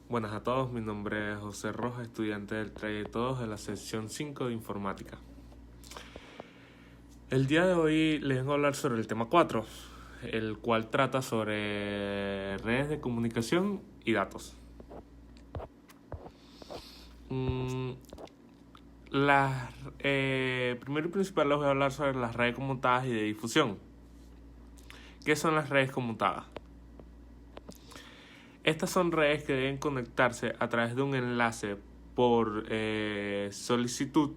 Buenas a todos, mi nombre es José Rojas, estudiante del trayecto 2 de la sección 5 de Informática. El día de hoy les vengo a hablar sobre el tema 4, el cual trata sobre redes de comunicación y datos. Primero y principal les voy a hablar sobre las redes conmutadas y de difusión. ¿Qué son las redes conmutadas? Estas son redes que deben conectarse a través de un enlace por solicitud,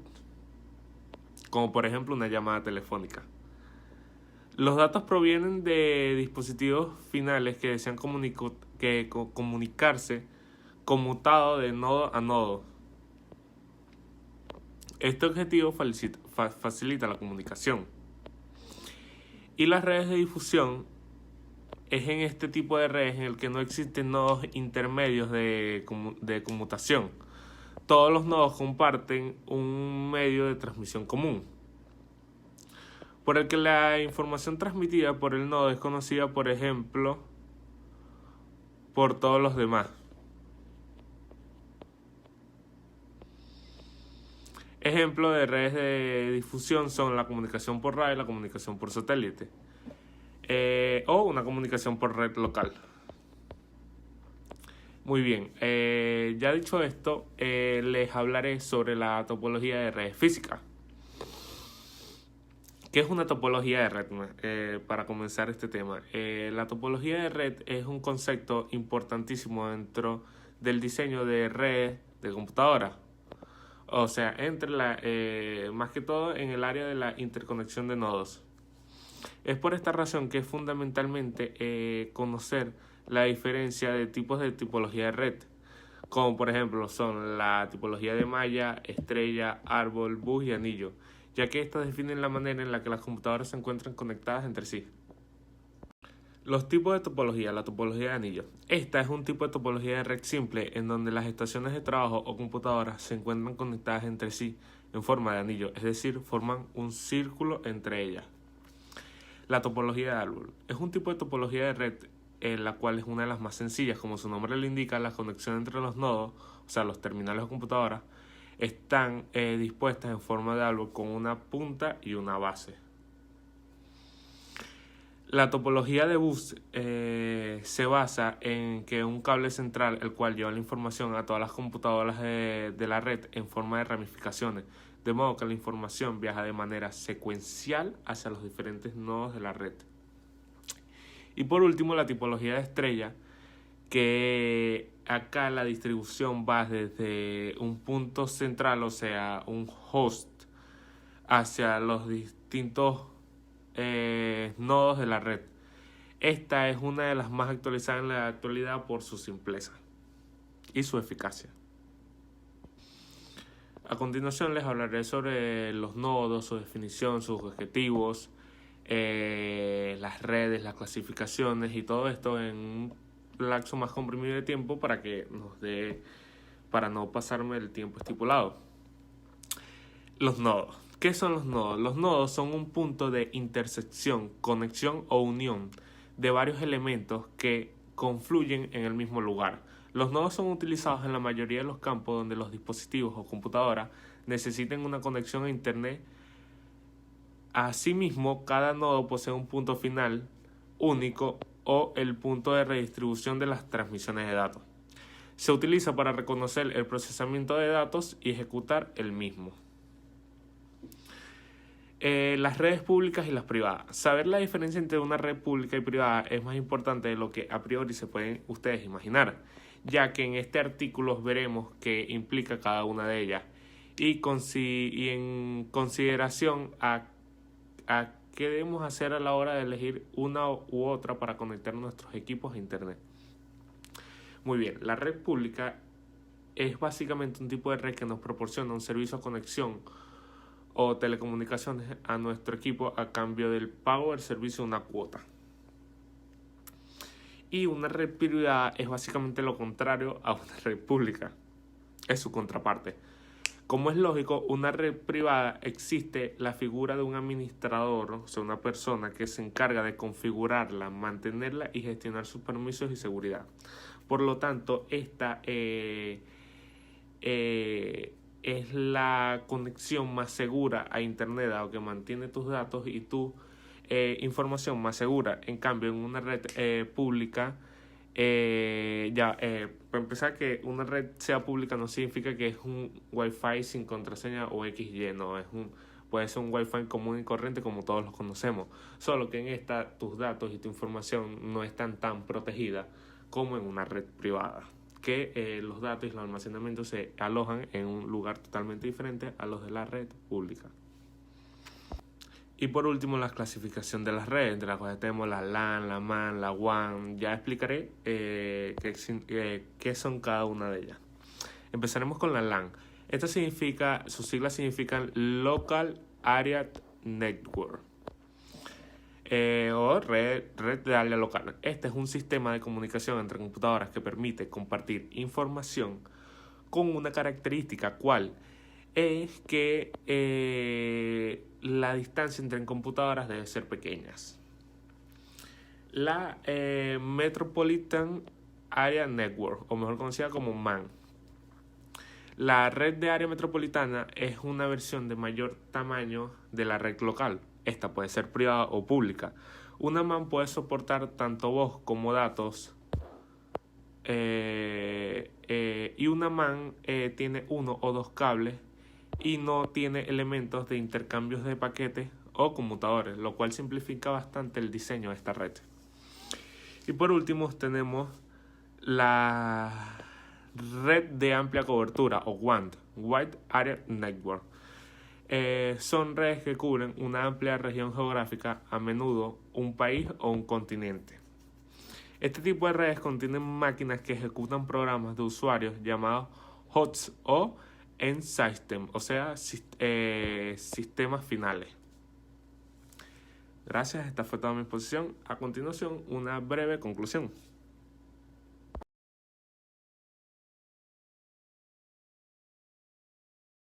como por ejemplo una llamada telefónica. Los datos provienen de dispositivos finales que desean comunicarse conmutado de nodo a nodo. Este objetivo facilita la comunicación. Y las redes de difusión es en este tipo de redes en el que no existen nodos intermedios de conmutación. Todos los nodos comparten un medio de transmisión común, por el que la información transmitida por el nodo es conocida, por ejemplo, por todos los demás. Ejemplos de redes de difusión son la comunicación por radio y la comunicación por satélite, o una comunicación por red local. Muy bien, ya dicho esto, les hablaré sobre la topología de redes físicas. ¿Qué es una topología de red? Para comenzar este tema, la topología de red es un concepto importantísimo dentro del diseño de redes de computadoras. O sea, más que todo en el área de la interconexión de nodos. Es por esta razón que es fundamentalmente conocer la diferencia de tipos de tipología de red, como por ejemplo son la tipología de malla, estrella, árbol, bus y anillo, ya que estas definen la manera en la que las computadoras se encuentran conectadas entre sí. Los tipos de topología. La topología de anillo. Esta es un tipo de topología de red simple en donde las estaciones de trabajo o computadoras se encuentran conectadas entre sí en forma de anillo, es decir, forman un círculo entre ellas. La topología de árbol. Es un tipo de topología de red en la cual es una de las más sencillas. Como su nombre lo indica, la conexión entre los nodos, o sea, los terminales o computadoras, están dispuestas en forma de árbol con una punta y una base. La topología de bus se basa en que un cable central, el cual lleva la información a todas las computadoras de la red en forma de ramificaciones, de modo que la información viaja de manera secuencial hacia los diferentes nodos de la red. Y por último, la tipología de estrella, que acá la distribución va desde un punto central, o sea, un host, hacia los distintos nodos de la red. Esta es una de las más actualizadas en la actualidad por su simpleza y su eficacia. A continuación les hablaré sobre los nodos, su definición, sus objetivos, las redes, las clasificaciones y todo esto en un lapso más comprimido de tiempo para no pasarme el tiempo estipulado. Los nodos. ¿Qué son los nodos? Los nodos son un punto de intersección, conexión o unión de varios elementos que confluyen en el mismo lugar. Los nodos son utilizados en la mayoría de los campos donde los dispositivos o computadoras necesiten una conexión a Internet. Asimismo, cada nodo posee un punto final único o el punto de redistribución de las transmisiones de datos. Se utiliza para reconocer el procesamiento de datos y ejecutar el mismo. Las redes públicas y las privadas. Saber la diferencia entre una red pública y privada es más importante de lo que a priori se pueden ustedes imaginar, ya que en este artículo veremos qué implica cada una de ellas y en consideración a qué debemos hacer a la hora de elegir una u otra para conectar nuestros equipos a Internet. Muy bien, la red pública es básicamente un tipo de red que nos proporciona un servicio de conexión o telecomunicaciones a nuestro equipo a cambio del pago del servicio de una cuota. Y una red privada es básicamente lo contrario a una red pública, es su contraparte. Como es lógico, una red privada existe la figura de un administrador, o sea, una persona que se encarga de configurarla, mantenerla y gestionar sus permisos y seguridad. Por lo tanto, esta es la conexión más segura a Internet, dado que mantiene tus datos y tu información más segura. En cambio, en una red pública, para empezar, que una red sea pública no significa que es un Wi-Fi sin contraseña o XY, no, puede ser un Wi-Fi común y corriente como todos los conocemos, solo que en esta tus datos y tu información no están tan protegidas como en una red privada, que los datos y el almacenamiento se alojan en un lugar totalmente diferente a los de la red pública. Y por último, la clasificación de las redes, de las cuales tenemos la LAN, la MAN, la WAN. Ya explicaré qué son cada una de ellas. Empezaremos con la LAN. Sus siglas significan Local Area Network, o red de área local. Este es un sistema de comunicación entre computadoras que permite compartir información con una característica, cual es que la distancia entre computadoras debe ser pequeñas. La Metropolitan Area Network, o mejor conocida como MAN. La red de área metropolitana es una versión de mayor tamaño de la red local. Esta puede ser privada o pública. Una MAN puede soportar tanto voz como datos. Y una MAN tiene uno o dos cables y no tiene elementos de intercambios de paquetes o conmutadores, lo cual simplifica bastante el diseño de esta red. Y por último tenemos la red de amplia cobertura o WAN, Wide Area Network. Son redes que cubren una amplia región geográfica, a menudo un país o un continente. Este tipo de redes contienen máquinas que ejecutan programas de usuarios llamados HOTS o End System, o sea, sistemas finales. Gracias, esta fue toda mi exposición. A continuación, una breve conclusión.